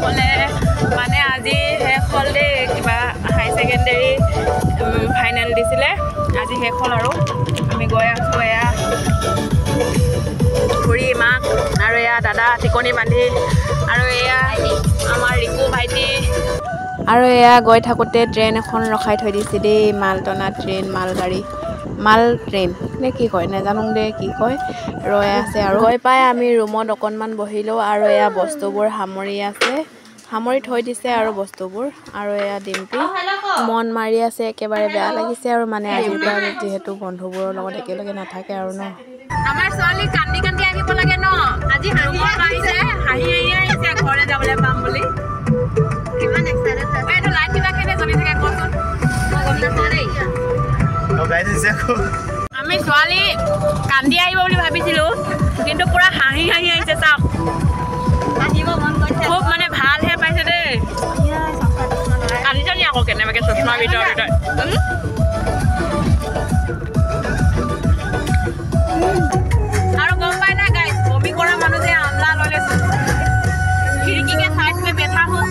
পঢ়িবলৈ মানে আজি শেষ হ'ল দেই কিবা হাই ছেকেণ্ডেৰী ফাইনেল দিছিলে আজি শেষ হ'ল আৰু আমি গৈ আছোঁ এয়া খুৰী মাক আৰু এয়া দাদা টিকনি বান্ধি আৰু এয়া আমাৰ ৰিকু ভাইটি আৰু এয়া গৈ থাকোঁতে ট্ৰেইন এখন ৰখাই থৈ দিছে দেই মালটনা ট্ৰেইন মালগাড়ী মাল ট্ৰেইন নে কি কয় নাজানো দে কি কয় ৰৈ আছে আৰু গৈ পাই আমি ৰুমত অকণমান বহিলোঁ আৰু এয়া বস্তুবোৰ সামৰি থৈ দিছে আৰু বস্তুবোৰ আৰু এয়া ডিম্পি মন মাৰি আছে একেবাৰে বেয়া লাগিছে আৰু মানে আজিৰ পৰা যিহেতু বন্ধুবোৰৰ লগত একেলগে নাথাকে আৰু ন আমাৰ ছোৱালী কান্দি কান্দি আহিব লাগে ন আজি আহিছে হাঁহি আহিছে ঘৰলৈ যাবলৈ পাম বুলি কিমান এক্সাইটেড আছে এইটো লাইট কিবা কেনে জ্বলি থাকে কচোন মই গম নাপাওঁ দেই আমি ছোৱালী কান্দি আহিব বুলি ভাবিছিলোঁ কিন্তু পুৰা হাঁহি আহিছে চাওক আহিব মন গৈছে খুব মানে ভালহে পাইছে দেই কান্দিছে নি আকৌ কেনেবাকৈ চশমাৰ ভিতৰত আৰু গম পাই না গাইজ বমি কৰা মানুহ যে আমলা লৈ লৈছোঁ খিৰিকীকে চাই থৈ বেঠা হওঁ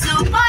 Super